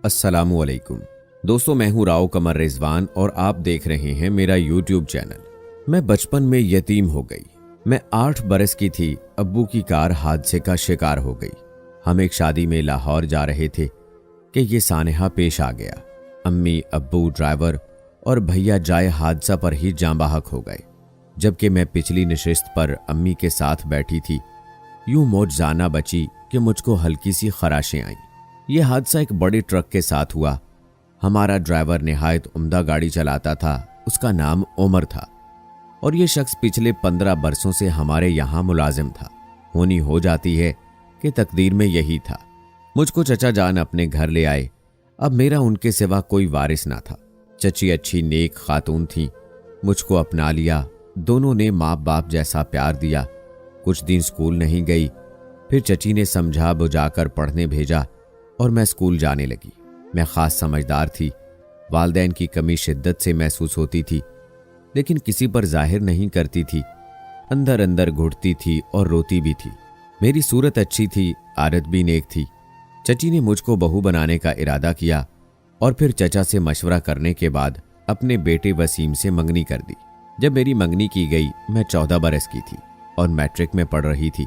अस्सलामुअलैकुम दोस्तों, मैं हूं राव कमर रिजवान और आप देख रहे हैं मेरा यूट्यूब चैनल। मैं बचपन में यतीम हो गई। मैं 8 बरस की थी, अब्बू की कार हादसे का शिकार हो गई। हम एक शादी में लाहौर जा रहे थे कि ये सानहा पेश आ गया। अम्मी, अब्बू, ड्राइवर और भैया जाए हादसा पर ही जाँ बाहक हो गए, जबकि मैं पिछली नशिस्त पर अम्मी के साथ बैठी थी। यूं मौजजाना बची कि मुझको हल्की सी खराशें आईं। यह हादसा एक बड़े ट्रक के साथ हुआ। हमारा ड्राइवर निहायत उम्दा गाड़ी चलाता था। उसका नाम उमर था और यह शख्स पिछले 15 बरसों से हमारे यहाँ मुलाजिम था। होनी हो जाती है कि तकदीर में यही था। मुझको चचा जान अपने घर ले आए। अब मेरा उनके सिवा कोई वारिस ना था। चची अच्छी नेक खातून थी, मुझको अपना लिया। दोनों ने माँ बाप जैसा प्यार दिया। कुछ दिन स्कूल नहीं गई, फिर चची ने समझा बुझाकर पढ़ने भेजा और मैं स्कूल जाने लगी। मैं खास समझदार थी। वालिदैन की कमी शिद्दत से महसूस होती थी, लेकिन किसी पर जाहिर नहीं करती थी। अंदर अंदर घुटती थी और रोती भी थी। मेरी सूरत अच्छी थी, आदत भी नेक थी। चची ने मुझको बहू बनाने का इरादा किया और फिर चचा से मशवरा करने के बाद अपने बेटे वसीम से मंगनी कर दी। जब मेरी मंगनी की गई, मैं 14 बरस की थी और मैट्रिक में पढ़ रही थी।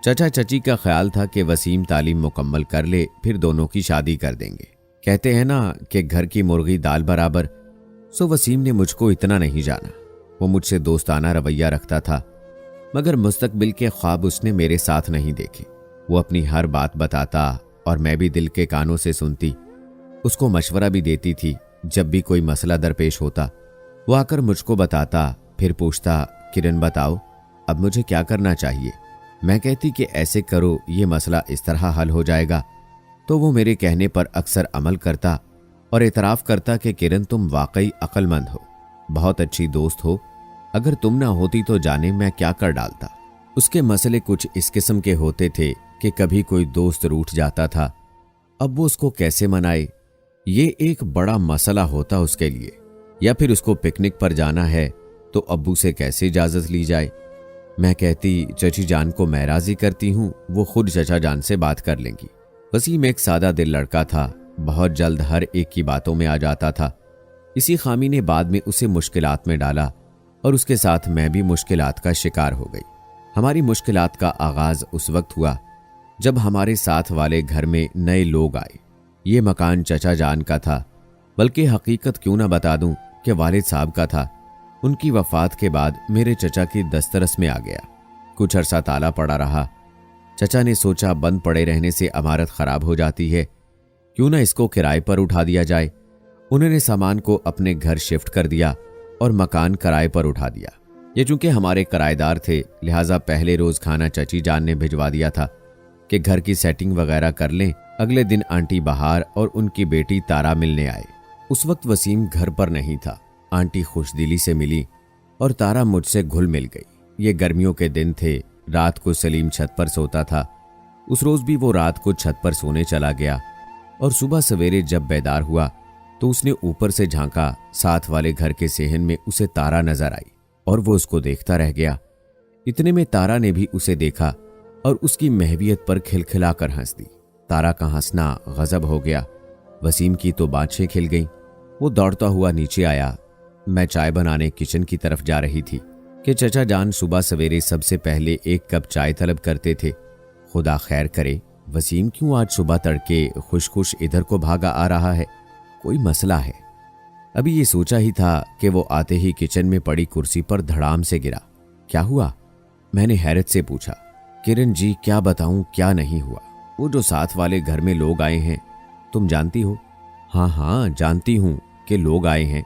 चचा चची का ख्याल था कि वसीम तालीम मुकम्मल कर ले, फिर दोनों की शादी कर देंगे। कहते हैं ना कि घर की मुर्गी दाल बराबर। सो वसीम ने मुझको इतना नहीं जाना। वो मुझसे दोस्ताना रवैया रखता था, मगर मुस्तकबिल के ख्वाब उसने मेरे साथ नहीं देखे। वो अपनी हर बात बताता और मैं भी दिल के कानों से सुनती। उसको मशवरा भी देती थी। जब भी कोई मसला दरपेश होता, वो आकर मुझको बताता, फिर पूछता, किरण बताओ अब मुझे क्या करना चाहिए। मैं कहती कि ऐसे करो, ये मसला इस तरह हल हो जाएगा। तो वो मेरे कहने पर अक्सर अमल करता और इतराफ़ करता कि किरण तुम वाकई अक्लमंद हो, बहुत अच्छी दोस्त हो। अगर तुम ना होती तो जाने मैं क्या कर डालता। उसके मसले कुछ इस किस्म के होते थे कि कभी कोई दोस्त रूठ जाता था। अब वो उसको कैसे मनाए, ये एक बड़ा मसला होता उसके लिए। या फिर उसको पिकनिक पर जाना है तो अब्बू से कैसे इजाज़त ली जाए। मैं कहती चची जान को मैं राजी करती हूँ, वो खुद चचा जान से बात कर लेंगी। वसीम एक सादा दिल लड़का था, बहुत जल्द हर एक की बातों में आ जाता था। इसी खामी ने बाद में उसे मुश्किलात में डाला और उसके साथ मैं भी मुश्किलात का शिकार हो गई। हमारी मुश्किलात का आगाज उस वक्त हुआ जब हमारे साथ वाले घर में नए लोग आए। ये मकान चचा जान का था, बल्कि हकीकत क्यों ना बता दूं कि वालिद साहब का था। उनकी वफात के बाद मेरे चचा की दस्तरस में आ गया। कुछ अरसा ताला पड़ा रहा। चचा ने सोचा बंद पड़े रहने से इमारत खराब हो जाती है, क्यों ना इसको किराए पर उठा दिया जाए। उन्होंने सामान को अपने घर शिफ्ट कर दिया और मकान किराए पर उठा दिया। ये चूंकि हमारे किराएदार थे, लिहाजा पहले रोज खाना चची जान ने भिजवा दिया था कि घर की सेटिंग वगैरह कर लें। अगले दिन आंटी बहार और उनकी बेटी तारा मिलने आए। उस वक्त वसीम घर पर नहीं था। आंटी खुशदिली से मिली और तारा मुझसे घुल मिल गई। ये गर्मियों के दिन थे। रात को सलीम छत पर सोता था। उस रोज भी वो रात को छत पर सोने चला गया और सुबह सवेरे जब बेदार हुआ तो उसने ऊपर से झांका। साथ वाले घर के सेहन में उसे तारा नजर आई और वो उसको देखता रह गया। इतने में तारा ने भी उसे देखा और उसकी महवियत पर खिलखिलाकर हंस दी। तारा का हंसना गजब हो गया। वसीम की तो बाछें खिल गईं। वो दौड़ता हुआ नीचे आया। मैं चाय बनाने किचन की तरफ जा रही थी कि चचा जान सुबह सवेरे सबसे पहले एक कप चाय तलब करते थे। खुदा खैर करे, वसीम क्यों आज सुबह तड़के खुश खुश इधर को भागा आ रहा है, कोई मसला है। अभी ये सोचा ही था कि वो आते ही किचन में पड़ी कुर्सी पर धड़ाम से गिरा। क्या हुआ, मैंने हैरत से पूछा। किरण जी क्या बताऊं क्या नहीं हुआ। वो जो साथ वाले घर में लोग आए हैं, तुम जानती हो। हाँ जानती हूं कि लोग आए हैं।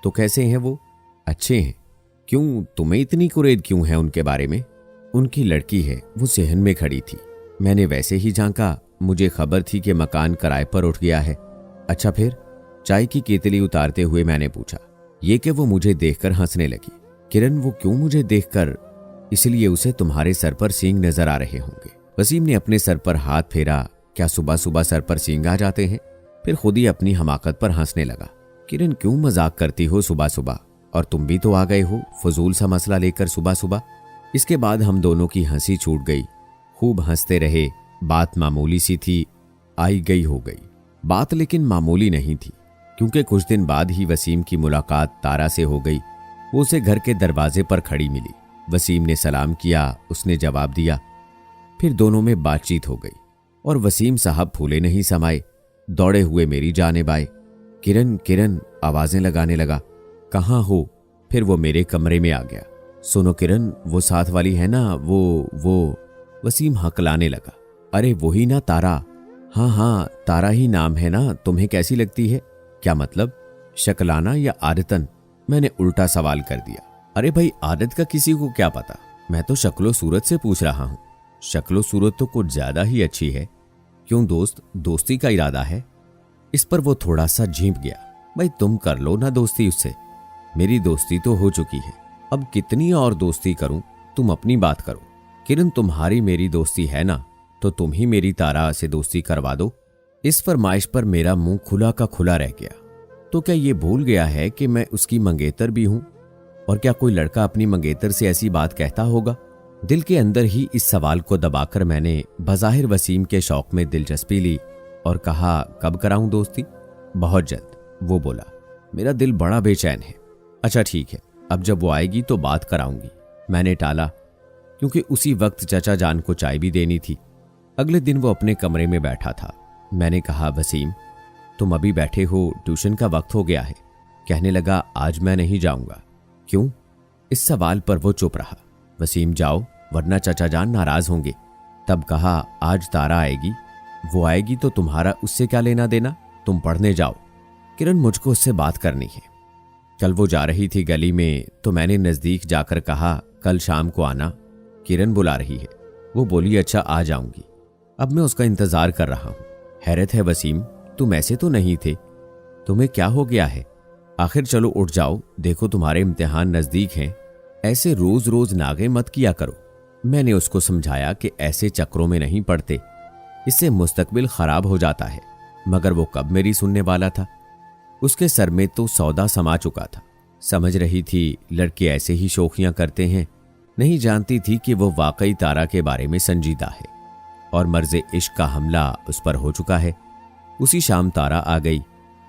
तो कैसे हैं वो? अच्छे हैं। क्यों, तुम्हें इतनी कुरेद क्यों है उनके बारे में? उनकी लड़की है, वो सेहन में खड़ी थी। मैंने वैसे ही झांका, मुझे खबर थी कि मकान किराए पर उठ गया है। अच्छा फिर? चाय की केतली उतारते हुए मैंने पूछा। ये कि वो मुझे देखकर हंसने लगी। किरण वो क्यों मुझे देखकर? इसलिए उसे तुम्हारे सर पर सींग नजर आ रहे होंगे। वसीम ने अपने सर पर हाथ फेरा। क्या सुबह सुबह सर पर सींग आ जाते हैं? फिर खुद ही अपनी हमाकत पर हंसने लगा। किरण क्यों मजाक करती हो सुबह सुबह, और तुम भी तो आ गए हो फजूल सा मसला लेकर सुबह सुबह। इसके बाद हम दोनों की हंसी छूट गई। खूब हंसते रहे। बात मामूली सी थी, आई गई हो गई। बात लेकिन मामूली नहीं थी, क्योंकि कुछ दिन बाद ही वसीम की मुलाकात तारा से हो गई। वो उसे घर के दरवाजे पर खड़ी मिली। वसीम ने सलाम किया, उसने जवाब दिया। फिर दोनों में बातचीत हो गई और वसीम साहब फूले नहीं समाये, दौड़े हुए मेरी जानिब आए। किरण किरण आवाजें लगाने लगा। कहाँ हो? फिर वो मेरे कमरे में आ गया। सुनो किरण, वो साथ वाली है ना, वो वसीम हकलाने लगा। अरे वही ना, तारा। हाँ हाँ, तारा ही नाम है ना। तुम्हें कैसी लगती है? क्या मतलब, शक्लाना या आदतन? मैंने उल्टा सवाल कर दिया। अरे भाई, आदत का किसी को क्या पता, मैं तो शक्लो सूरत से पूछ रहा हूं। शक्लो सूरत तो कुछ ज्यादा ही अच्छी है। क्यों दोस्त, दोस्ती का इरादा है? इस पर वो थोड़ा सा झींप गया। भाई तुम कर लो ना दोस्ती उससे, मेरी दोस्ती तो हो चुकी है, अब कितनी और दोस्ती करूं? तुम अपनी बात करो। किरण, तुम्हारी मेरी दोस्ती है ना, तो तुम ही मेरी तारा से दोस्ती करवा दो। इस फरमाइश पर मेरा मुंह खुला का खुला रह गया। तो क्या ये भूल गया है कि मैं उसकी मंगेतर भी हूं? और क्या कोई लड़का अपनी मंगेतर से ऐसी बात कहता होगा? दिल के अंदर ही इस सवाल को दबाकर मैंने बज़ाहिर वसीम के शौक में दिलचस्पी ली और कहा, कब कराऊं दोस्ती? बहुत जल्द, वो बोला। मेरा दिल बड़ा बेचैन है। अच्छा ठीक है, अब जब वो आएगी तो बात कराऊंगी। मैंने टाला, क्योंकि उसी वक्त चचा जान को चाय भी देनी थी। अगले दिन वो अपने कमरे में बैठा था। मैंने कहा, वसीम तुम अभी बैठे हो, ट्यूशन का वक्त हो गया है। कहने लगा, आज मैं नहीं जाऊंगा। क्यों? इस सवाल पर वो चुप रहा। वसीम जाओ, वरना चचा जान नाराज होंगे। तब कहा, आज तारा आएगी, वो आएगी तो तुम्हारा उससे क्या लेना देना, तुम पढ़ने जाओ। किरण, मुझको उससे बात करनी है। कल वो जा रही थी गली में, तो मैंने नजदीक जाकर कहा, कल शाम को आना, किरण बुला रही है। वो बोली, अच्छा आ जाऊंगी। अब मैं उसका इंतजार कर रहा हूं। हैरत है वसीम, तुम ऐसे तो नहीं थे, तुम्हें क्या हो गया है? आखिर चलो उठ जाओ, देखो तुम्हारे इम्तिहान नजदीक हैं। ऐसे रोज रोज नागे मत किया करो। मैंने उसको समझाया कि ऐसे चक्रों में नहीं पड़ते, इससे मुस्तकबिल खराब हो जाता है। मगर वो कब मेरी सुनने वाला था? उसके सर में तो सौदा समा चुका था। समझ रही थी लड़के ऐसे ही शोखियां करते हैं, नहीं जानती थी कि वो वाकई तारा के बारे में संजीदा है और मर्ज़े इश्क का हमला उस पर हो चुका है। उसी शाम तारा आ गई।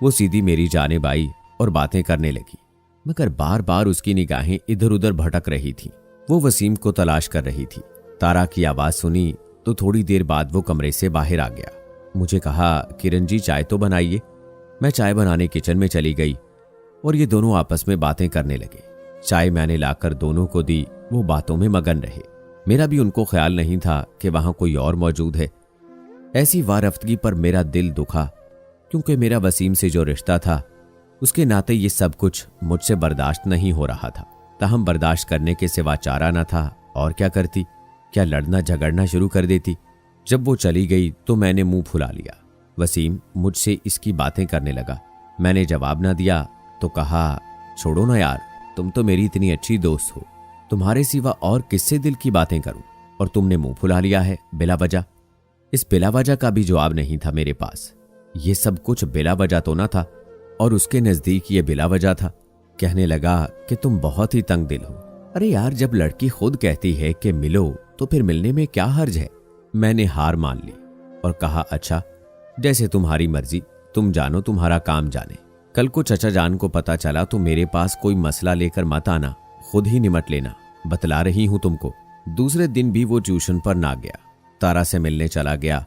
वो सीधी मेरी जानिब आई और बातें करने लगी, मगर बार बार उसकी निगाहें इधर उधर भटक रही थीं। वो वसीम को तलाश कर रही थी। तारा की आवाज सुनी तो थोड़ी देर बाद वो कमरे से बाहर आ गया। मुझे कहा, किरण जी चाय तो बनाइए। मैं चाय बनाने किचन में चली गई और ये दोनों आपस में बातें करने लगे। चाय मैंने लाकर दोनों को दी। वो बातों में मगन रहे। मेरा भी उनको ख्याल नहीं था कि वहां कोई और मौजूद है। ऐसी वारफ्तगी पर मेरा दिल दुखा, क्योंकि मेरा वसीम से जो रिश्ता था, उसके नाते ये सब कुछ मुझसे बर्दाश्त नहीं हो रहा था। ताहम बर्दाश्त करने के सिवा चारा न था। और क्या करती? क्या लड़ना झगड़ना शुरू कर देती? जब वो चली गई तो मैंने मुंह फुला लिया। वसीम मुझसे इसकी बातें करने लगा। मैंने जवाब न दिया तो कहा, छोड़ो ना यार, तुम तो मेरी इतनी अच्छी दोस्त हो, तुम्हारे सिवा और किससे दिल की बातें करूं? और तुमने मुंह फुला लिया है बिला वजह। इस बिला वजह का भी जवाब नहीं था मेरे पास। ये सब कुछ बिला वजह तो ना था, और उसके नजदीक ये बिला वजह था। कहने लगा कि तुम बहुत ही तंग दिल हो। अरे यार, जब लड़की खुद कहती है कि मिलो तो फिर मिलने में क्या हर्ज है? मैंने हार मान ली और कहा, अच्छा जैसे तुम्हारी मर्जी, तुम जानो तुम्हारा काम जाने। कल को चचा जान को पता चला तो मेरे पास कोई मसला लेकर मत आना, खुद ही निमट लेना, बतला रही हूं तुमको। दूसरे दिन भी वो ट्यूशन पर ना गया, तारा से मिलने चला गया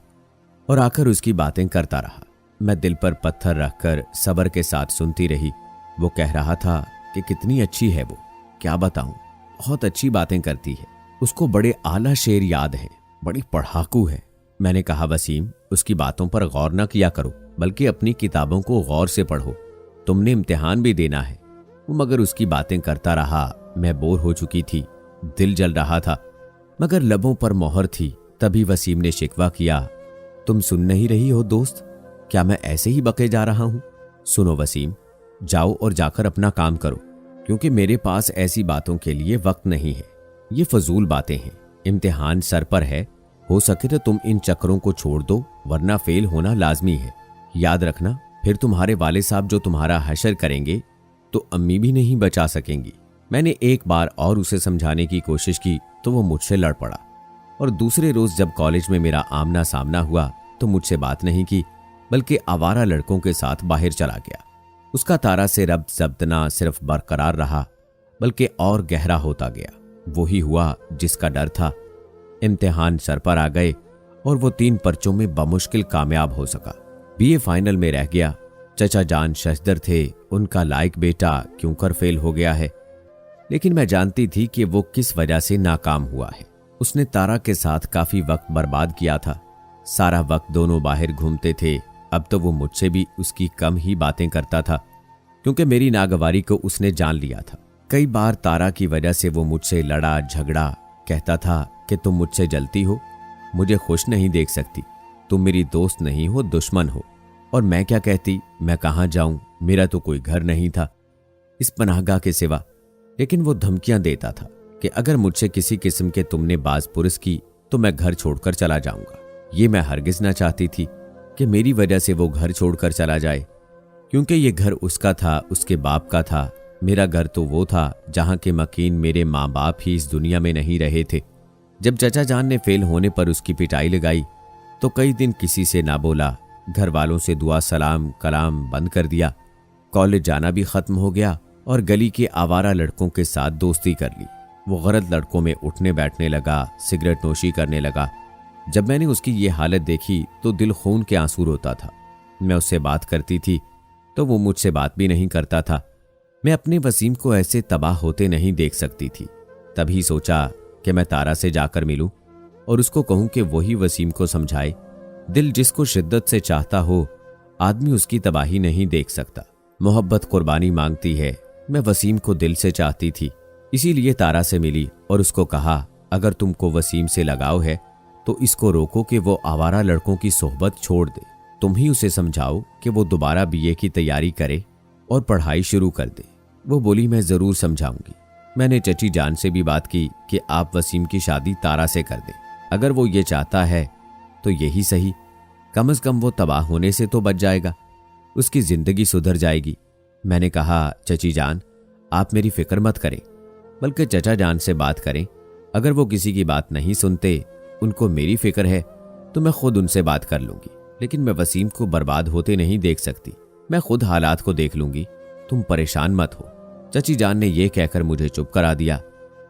और आकर उसकी बातें करता रहा। मैं दिल पर पत्थर रखकर सब्र के साथ सुनती रही। वो कह रहा था कि कितनी अच्छी है वो, क्या बताऊं, बहुत अच्छी बातें करती है। उसको बड़े आला शेर याद है, बड़ी पढ़ाकू है। मैंने कहा, वसीम उसकी बातों पर गौर न किया करो, बल्कि अपनी किताबों को गौर से पढ़ो, तुमने इम्तिहान भी देना है। वो मगर उसकी बातें करता रहा। मैं बोर हो चुकी थी, दिल जल रहा था, मगर लबों पर मोहर थी। तभी वसीम ने शिकवा किया, तुम सुन नहीं रही हो दोस्त? क्या मैं ऐसे ही बके जा रहा हूं? सुनो वसीम, जाओ और जाकर अपना काम करो, क्योंकि मेरे पास ऐसी बातों के लिए वक्त नहीं है। ये फजूल बातें हैं। इम्तिहान सर पर है, हो सके तो तुम इन चक्रों को छोड़ दो, वरना फेल होना लाजमी है। याद रखना, फिर तुम्हारे वाले साहब जो तुम्हारा हशर करेंगे तो अम्मी भी नहीं बचा सकेंगी। मैंने एक बार और उसे समझाने की कोशिश की तो वो मुझसे लड़ पड़ा, और दूसरे रोज जब कॉलेज में मेरा आमना सामना हुआ तो मुझसे बात नहीं की। बल्कि आवारा लड़कों के साथ बाहर चला गया। उसका तारा से रब्त जब्त ना सिर्फ बरकरार रहा बल्कि और गहरा होता गया। वो ही हुआ जिसका डर था। इम्तिहान सर पर आ गए और वो 3 पर्चों में बमुश्किल कामयाब हो सका। बीए फाइनल में रह गया। चचा जान शशदर थे, उनका लायक बेटा क्यों कर फेल हो गया है, लेकिन मैं जानती थी कि वो किस वजह से नाकाम हुआ है। उसने तारा के साथ काफी वक्त बर्बाद किया था। सारा वक्त दोनों बाहर घूमते थे। अब तो वो मुझसे भी उसकी कम ही बातें करता था, क्योंकि मेरी नागवारी को उसने जान लिया था। कई बार तारा की वजह से वो मुझसे लड़ा झगड़ा, कहता था कि तुम मुझसे जलती हो, मुझे खुश नहीं देख सकती, तुम मेरी दोस्त नहीं हो दुश्मन हो। और मैं क्या कहती, मैं कहाँ जाऊं, मेरा तो कोई घर नहीं था इस पनाहगाह के सिवा। लेकिन वो धमकियां देता था कि अगर मुझसे किसी किस्म के तुमने बाज पुरस की तो मैं घर छोड़कर चला जाऊंगा। ये मैं हरगिज ना चाहती थी कि मेरी वजह से वो घर छोड़कर चला जाए, क्योंकि ये घर उसका था, उसके बाप का था। मेरा घर तो वो था जहां के मकीन मेरे माँ बाप ही इस दुनिया में नहीं रहे थे। जब चचा जान ने फेल होने पर उसकी पिटाई लगाई तो कई दिन किसी से ना बोला, घर वालों से दुआ सलाम कलाम बंद कर दिया। कॉलेज जाना भी खत्म हो गया और गली के आवारा लड़कों के साथ दोस्ती कर ली। वो गलत लड़कों में उठने बैठने लगा, सिगरेट नोशी करने लगा। जब मैंने उसकी ये हालत देखी तो दिल खून के आंसू रोता था। मैं उससे बात करती थी तो वो मुझसे बात भी नहीं करता था। मैं अपने वसीम को ऐसे तबाह होते नहीं देख सकती थी। तभी सोचा कि मैं तारा से जाकर मिलूं और उसको कहूं कि वही वसीम को समझाए। दिल जिसको शिद्दत से चाहता हो, आदमी उसकी तबाही नहीं देख सकता। मोहब्बत कुर्बानी मांगती है। मैं वसीम को दिल से चाहती थी, इसीलिए तारा से मिली और उसको कहा, अगर तुमको वसीम से लगाव है तो इसको रोको कि वो आवारा लड़कों की सोहबत छोड़ दे। तुम ही उसे समझाओ कि वो दोबारा बीए की तैयारी करे और पढ़ाई शुरू कर दे। वो बोली, मैं जरूर समझाऊंगी। मैंने चची जान से भी बात की कि आप वसीम की शादी तारा से कर दें। अगर वो ये चाहता है तो यही सही, कम से कम वो तबाह होने से तो बच जाएगा, उसकी जिंदगी सुधर जाएगी। मैंने कहा, चची जान आप मेरी फिक्र मत करें, बल्कि चचा जान से बात करें। अगर वो किसी की बात नहीं सुनते, उनको मेरी फिक्र है, तो मैं खुद उनसे बात कर लूंगी। लेकिन मैं वसीम को बर्बाद होते नहीं देख सकती। मैं खुद हालात को देख लूंगी, तुम परेशान मत हो। चची जान ने यह कहकर मुझे चुप करा दिया।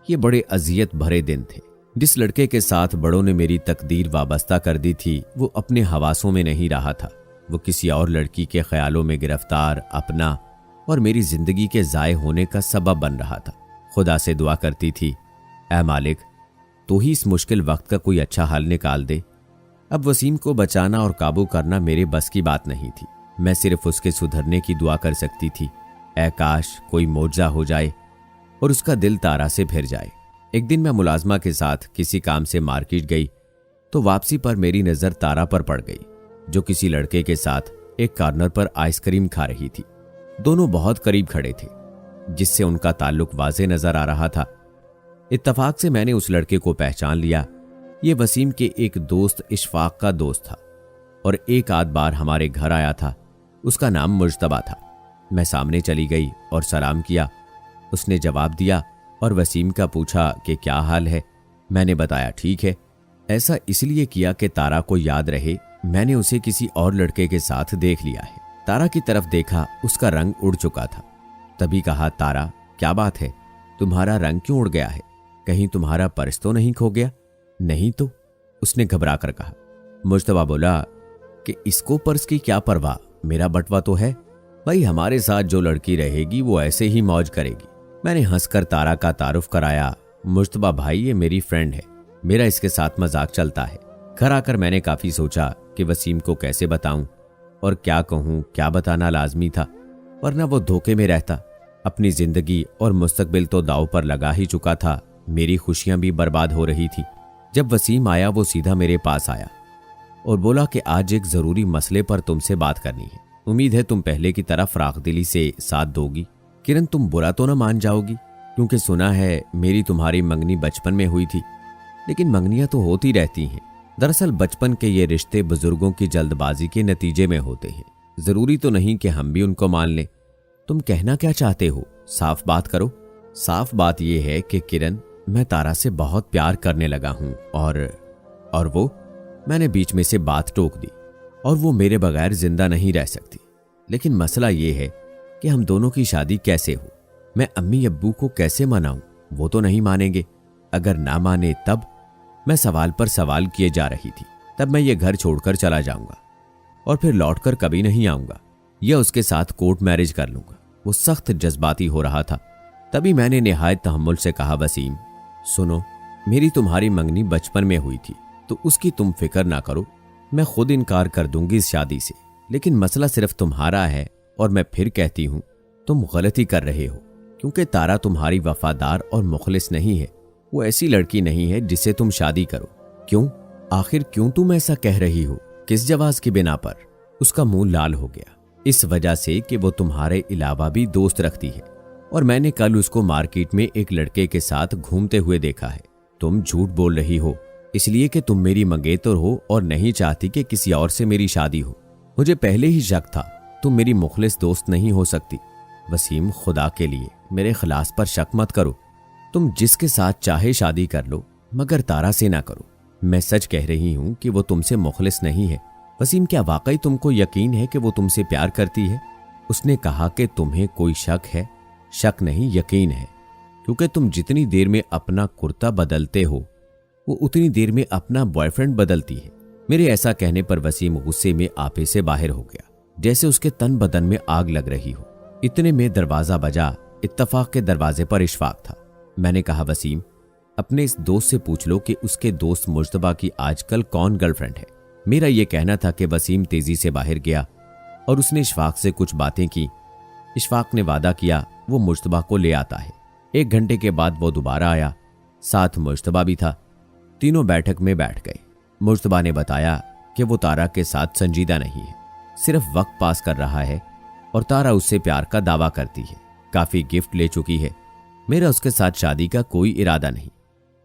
ये बड़े अजियत भरे दिन थे। जिस लड़के के साथ बड़ों ने मेरी तकदीर वाबस्ता कर दी थी, वो अपने हवासों में नहीं रहा था। वो किसी और लड़की के ख्यालों में गिरफ्तार, अपना और मेरी जिंदगी के जाए होने का सबब बन रहा था। खुदा से दुआ करती थी, ऐ मालिक तू ही इस मुश्किल वक्त का कोई अच्छा हल निकाल दे। अब वसीम को बचाना और काबू करना मेरे बस की बात नहीं थी। मैं सिर्फ उसके सुधरने की दुआ कर सकती थी। ऐ काश कोई मौजज़ा हो जाए और उसका दिल तारा से फिर जाए। एक दिन मैं मुलाजमा के साथ किसी काम से मार्केट गई तो वापसी पर मेरी नजर तारा पर पड़ गई, जो किसी लड़के के साथ एक कॉर्नर पर आइसक्रीम खा रही थी। दोनों बहुत करीब खड़े थे, जिससे उनका ताल्लुक वाज़े नजर आ रहा था। इत्तफाक से मैंने उस लड़के को पहचान लिया। ये वसीम के एक दोस्त इशफाक का दोस्त था और एक आध बार हमारे घर आया था। उसका नाम मुज्तबा था। मैं सामने चली गई और सलाम किया। उसने जवाब दिया और वसीम का पूछा कि क्या हाल है। मैंने बताया ठीक है। ऐसा इसलिए किया कि तारा को याद रहे मैंने उसे किसी और लड़के के साथ देख लिया है। तारा की तरफ देखा, उसका रंग उड़ चुका था। तभी कहा, तारा क्या बात है, तुम्हारा रंग क्यों उड़ गया है? कहीं तुम्हारा पर्स तो नहीं खो गया? नहीं तो, उसने घबरा कर कहा। मुज्तबा बोला कि इसको पर्स की क्या परवाह, मेरा बटवा तो है भाई। हमारे साथ जो लड़की रहेगी वो ऐसे ही मौज करेगी। मैंने हंसकर तारा का तारुफ कराया। मुज्तबा भाई ये मेरी फ्रेंड है, मेरा इसके साथ मजाक चलता है। घर आकर मैंने काफी सोचा कि वसीम को कैसे बताऊं और क्या कहूं। क्या बताना लाजमी था, वरना वो धोखे में रहता। अपनी जिंदगी और मुस्तकबिल तो दाव पर लगा ही चुका था। मेरी खुशियां भी बर्बाद हो रही थी। जब वसीम आया वो सीधा मेरे पास आया और बोला कि आज एक जरूरी मसले पर तुमसे बात करनी है। उम्मीद है तुम पहले की तरह फराख दिली से साथ दोगी। किरण तुम बुरा तो ना मान जाओगी, क्योंकि सुना है मेरी तुम्हारी मंगनी बचपन में हुई थी। लेकिन मंगनियां तो होती रहती हैं। दरअसल बचपन के ये रिश्ते बुजुर्गों की जल्दबाजी के नतीजे में होते हैं। जरूरी तो नहीं कि हम भी उनको मान लें। तुम कहना क्या चाहते हो, साफ बात करो। साफ बात यह है कि किरण मैं तारा से बहुत प्यार करने लगा हूं और वो, मैंने बीच में से बात टोक दी और वो मेरे बगैर जिंदा नहीं रह सकती। लेकिन मसला ये है कि हम दोनों की शादी कैसे हो। मैं अम्मी अब्बू को कैसे मनाऊं? वो तो नहीं मानेंगे। अगर ना माने तब? मैं सवाल पर सवाल किए जा रही थी। तब मैं ये घर छोड़कर चला जाऊंगा और फिर लौटकर कभी नहीं आऊंगा, या उसके साथ कोर्ट मैरिज कर लूंगा। वो सख्त जज्बाती हो रहा था। तभी मैंने निहायत तहम्मुल से कहा, वसीम सुनो, मेरी तुम्हारी मंगनी बचपन में हुई थी, तो उसकी तुम फिक्र ना करो। मैं खुद इनकार कर दूंगी इस शादी से, लेकिन मसला सिर्फ तुम्हारा है। और मैं फिर कहती हूं, तुम गलती कर रहे हो, क्योंकि तारा तुम्हारी वफादार और मुखलिस नहीं है। वो ऐसी लड़की नहीं है जिससे तुम शादी करो। क्यों? आखिर क्यों तुम ऐसा कह रही हो? किस जवाज की बिना पर? उसका मुंह लाल हो गया, इस वजह से कि वो तुम्हारे अलावा भी दोस्त रखती है और मैंने कल उसको मार्केट में एक लड़के के साथ घूमते हुए देखा है। तुम झूठ बोल रही हो, इसलिए कि तुम मेरी मंगेतर हो और नहीं चाहती कि किसी और से मेरी शादी हो। मुझे पहले ही शक था, तुम मेरी मुखलिस दोस्त नहीं हो सकती। वसीम, खुदा के लिए मेरे खलास पर शक मत करो। तुम जिसके साथ चाहे शादी कर लो, मगर तारा से ना करो। मैं सच कह रही हूं कि वो तुमसे मुखलिस नहीं है। वसीम, क्या वाकई तुमको यकीन है कि वो तुमसे प्यार करती है? उसने कहा कि तुम्हें कोई शक है? शक नहीं, यकीन है, क्योंकि तुम जितनी देर में अपना कुर्ता बदलते हो, वो उतनी देर में अपना बॉयफ्रेंड बदलती है। मेरे ऐसा कहने पर वसीम गुस्से में आपे से बाहर हो गया, जैसे उसके तन बदन में आग लग रही हो। इतने में दरवाजा बजा। इत्तफाक के दरवाजे पर इशफाक था। मैंने कहा, वसीम, अपने इस दोस्त से पूछ लो कि उसके दोस्त मुज्तबा की आजकल कौन गर्लफ्रेंड है। मेरा यह कहना था कि वसीम तेजी से बाहर गया और उसने इशफाक से कुछ बातें की। इशफाक ने वादा किया वो मुज्तबा को ले आता है। 1 घंटे के बाद वो दोबारा आया, साथ मुज्तबा भी था। तीनों बैठक में बैठ गए। मुज्तबा ने बताया कि वो तारा के साथ संजीदा नहीं है, सिर्फ वक्त पास कर रहा है और तारा उससे प्यार का दावा करती है। काफी गिफ्ट ले चुकी है। मेरा उसके साथ शादी का कोई इरादा नहीं।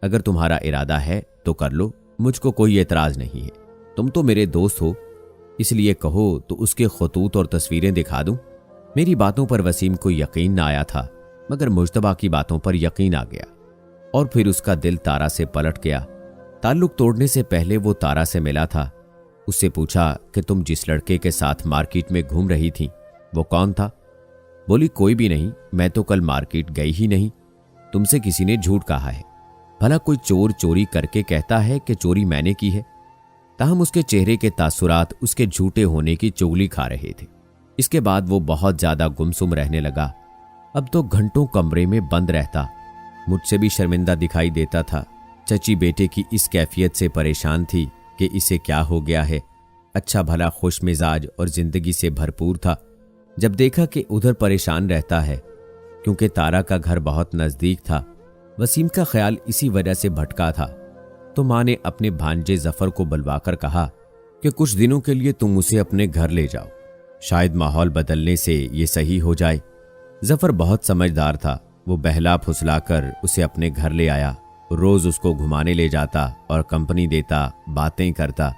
अगर तुम्हारा इरादा है तो कर लो, मुझको कोई एतराज नहीं है। तुम तो मेरे दोस्त हो, इसलिए कहो तो उसके खतूत और तस्वीरें दिखा दूं। मेरी बातों पर वसीम को यकीन ना आया था, मगर मुज्तबा की बातों पर यकीन आ गया और फिर उसका दिल तारा से पलट गया। ताल्लुक तोड़ने से पहले वो तारा से मिला था। उससे पूछा कि तुम जिस लड़के के साथ मार्केट में घूम रही थी वो कौन था? बोली, कोई भी नहीं, मैं तो कल मार्केट गई ही नहीं। तुमसे किसी ने झूठ कहा है। भला कोई चोर चोरी करके कहता है कि चोरी मैंने की है? ताहम उसके चेहरे के तासुरात उसके झूठे होने की चुगली खा रहे थे। इसके बाद वो बहुत ज्यादा गुमसुम रहने लगा। अब तो घंटों कमरे में बंद रहता, मुझसे भी शर्मिंदा दिखाई देता था। चची बेटे की इस कैफियत से परेशान थी कि इसे क्या हो गया है। अच्छा भला खुश मिजाज और जिंदगी से भरपूर था। जब देखा कि उधर परेशान रहता है, क्योंकि तारा का घर बहुत नजदीक था, वसीम का ख्याल इसी वजह से भटका था, तो माँ ने अपने भांजे जफर को बुलवाकर कहा कि कुछ दिनों के लिए तुम उसे अपने घर ले जाओ, शायद माहौल बदलने से ये सही हो जाए। जफर बहुत समझदार था। वो बहला फुसलाकर उसे अपने घर ले आया। रोज उसको घुमाने ले जाता और कंपनी देता, बातें करता,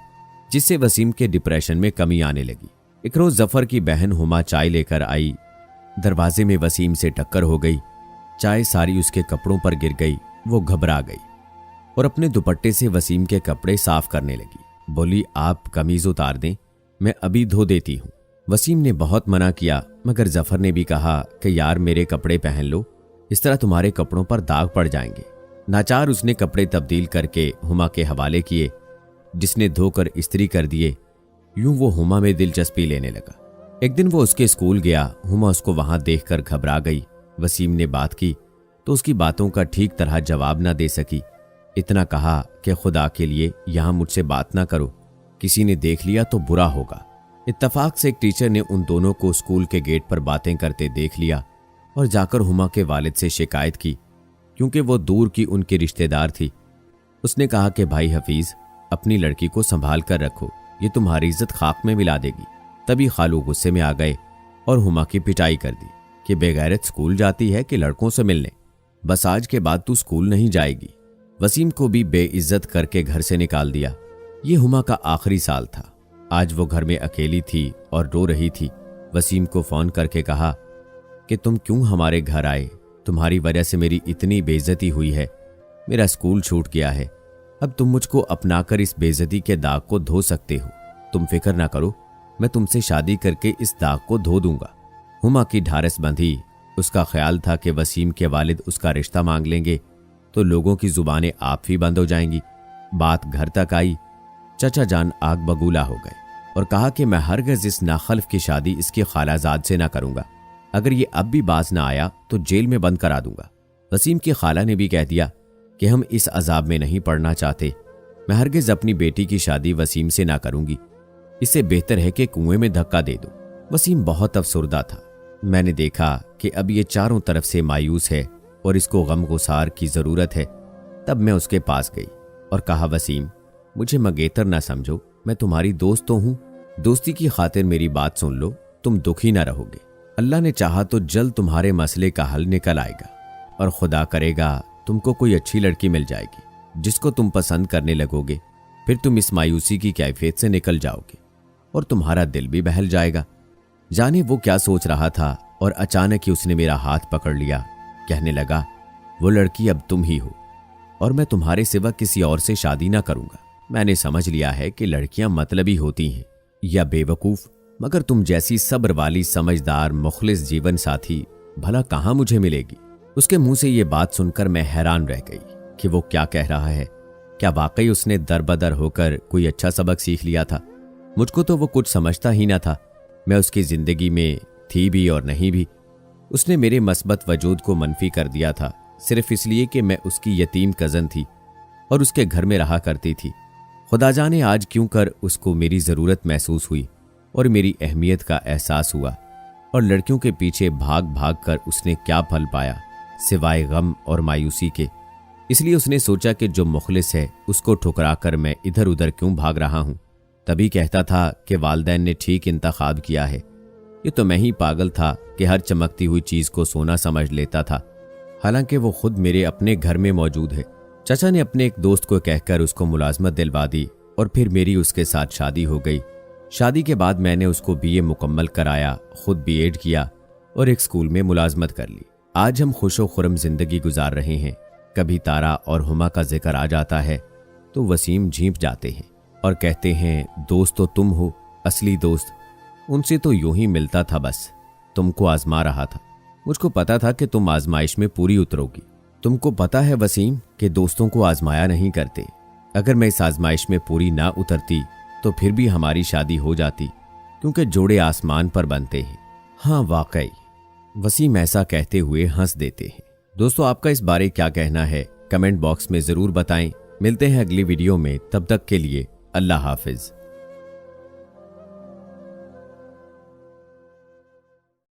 जिससे वसीम के डिप्रेशन में कमी आने लगी। एक रोज जफर की बहन हुमा चाय लेकर आई। दरवाजे में वसीम से टक्कर हो गई। चाय सारी उसके कपड़ों पर गिर गई। वो घबरा गई और अपने दुपट्टे से वसीम के कपड़े साफ करने लगी। बोली, आप कमीज उतार दें, मैं अभी धो देती हूँ। वसीम ने बहुत मना किया, मगर जफर ने भी कहा कि यार मेरे कपड़े पहन लो, इस तरह तुम्हारे कपड़ों पर दाग पड़ जाएंगे। नाचार उसने कपड़े तब्दील करके हुमा के हवाले किए, जिसने धोकर इस्त्री कर दिए। यूं वो हुमा में दिलचस्पी लेने लगा। एक दिन वो उसके स्कूल गया। हुमा उसको वहां देखकर घबरा गई। वसीम ने बात की तो उसकी बातों का ठीक तरह जवाब ना दे सकी। इतना कहा कि खुदा के लिए यहां मुझसे बात ना करो, किसी ने देख लिया तो बुरा होगा। इत्तफाक से एक टीचर ने उन दोनों को स्कूल के गेट पर बातें करते देख लिया और जाकर हुमा के वालिद से शिकायत की, क्योंकि वो दूर की उनकी रिश्तेदार थी। उसने कहा कि भाई हफीज, अपनी लड़की को संभाल कर रखो, ये तुम्हारी इज्जत खाक में मिला देगी। तभी खालू गुस्से में आ गए और हुमा की पिटाई कर दी कि बेगैरत स्कूल जाती है कि लड़कों से मिलने, बस आज के बाद तू स्कूल नहीं जाएगी। वसीम को भी बेइज्जत करके घर से निकाल दिया। ये हुमा का आखिरी साल था। आज वो घर में अकेली थी और रो रही थी। वसीम को फोन करके कहा कि तुम क्यों हमारे घर आए, तुम्हारी वजह से मेरी इतनी बेइज्जती हुई है, मेरा स्कूल छूट गया है। अब तुम मुझको अपनाकर इस बेइज्जती के दाग को धो सकते हो, तुम फिक्र ना करो, मैं तुमसे शादी करके इस दाग को धो दूंगा। हुमा की ढारस बंधी। उसका ख्याल था कि वसीम के वालिद उसका रिश्ता मांग लेंगे तो लोगों की जुबानें आप ही बंद हो जाएंगी। बात घर तक आई। चचा जान आग बगूला हो गए और कहा कि मैं हरगिज़ इस नाखल्फ की शादी इसके खालाजाद से ना करूंगा। अगर ये अब भी बाज ना आया तो जेल में बंद करा दूंगा। वसीम की खाला ने भी कह दिया कि हम इस अजाब में नहीं पड़ना चाहते। मैं हरगिज़ अपनी बेटी की शादी वसीम से ना करूंगी। इससे बेहतर है कि कुएं में धक्का दे दो। वसीम बहुत अफसुर्दा था। मैंने देखा कि अब ये चारों तरफ से मायूस है और इसको गमगुसार की जरूरत है। तब मैं उसके पास गई और कहा, वसीम, मुझे मंगेतर ना समझो, मैं तुम्हारी दोस्त तो हूं। दोस्ती की खातिर मेरी बात सुन लो, तुम दुखी ना रहोगे। अल्लाह ने चाहा तो जल्द तुम्हारे मसले का हल निकल आएगा और खुदा करेगा तुमको कोई अच्छी लड़की मिल जाएगी जिसको तुम पसंद करने लगोगे। फिर तुम इस मायूसी की कैफियत से निकल जाओगे और तुम्हारा दिल भी बहल जाएगा। जाने वो क्या सोच रहा था और अचानक ही उसने मेरा हाथ पकड़ लिया। कहने लगा, वो लड़की अब तुम ही हो और मैं तुम्हारे सिवा किसी और से शादी ना करूंगा। मैंने समझ लिया है कि लड़कियां मतलबी होती हैं या बेवकूफ, मगर तुम जैसी सब्र वाली समझदार मुखलिस जीवन साथी भला कहां मुझे मिलेगी। उसके मुंह से ये बात सुनकर मैं हैरान रह गई कि वो क्या कह रहा है। क्या वाकई उसने दरबदर होकर कोई अच्छा सबक सीख लिया था? मुझको तो वो कुछ समझता ही ना था। मैं उसकी जिंदगी में थी भी और नहीं भी। उसने मेरे मस्बत वजूद को मनफी कर दिया था सिर्फ इसलिए कि मैं उसकी यतीम कज़न थी और उसके घर में रहा करती थी। खुदा जाने आज क्यों कर उसको मेरी ज़रूरत महसूस हुई और मेरी अहमियत का एहसास हुआ। और लड़कियों के पीछे भाग भाग कर उसने क्या फल पाया सिवाय गम और मायूसी के। इसलिए उसने सोचा कि जो मुखलिस है उसको ठुकरा कर मैं इधर उधर क्यों भाग रहा हूं। तभी कहता था कि वालिदैन ने ठीक इंतखाब किया है। ये तो मैं ही पागल था कि हर चमकती हुई चीज को सोना समझ लेता था, हालांकि वो खुद मेरे अपने घर में मौजूद है। चाचा ने अपने एक दोस्त को कहकर उसको मुलाजमत दिलवा दी और फिर मेरी उसके साथ शादी हो गई। शादी के बाद मैंने उसको बीए मुकम्मल कराया, खुद बीएड किया और एक स्कूल में मुलाजमत कर ली। आज हम खुशो खुरम जिंदगी गुजार रहे हैं। कभी तारा और हुमा का जिक्र आ जाता है तो वसीम झींप जाते हैं और कहते हैं, दोस्त तो तुम हो, असली दोस्त। उनसे तो यूं ही मिलता था, बस तुमको आजमा रहा था। मुझको पता था कि तुम आजमाइश में पूरी उतरोगी। तुमको पता है वसीम कि दोस्तों को आजमाया नहीं करते। अगर मैं इस आजमाइश में पूरी ना उतरती तो फिर भी हमारी शादी हो जाती, क्योंकि जोड़े आसमान पर बनते हैं। हाँ वाकई, वसीम ऐसा कहते हुए हंस देते हैं। दोस्तों, आपका इस बारे क्या कहना है कमेंट बॉक्स में जरूर बताएं। मिलते हैं अगली वीडियो में, तब तक के लिए अल्लाह हाफिज।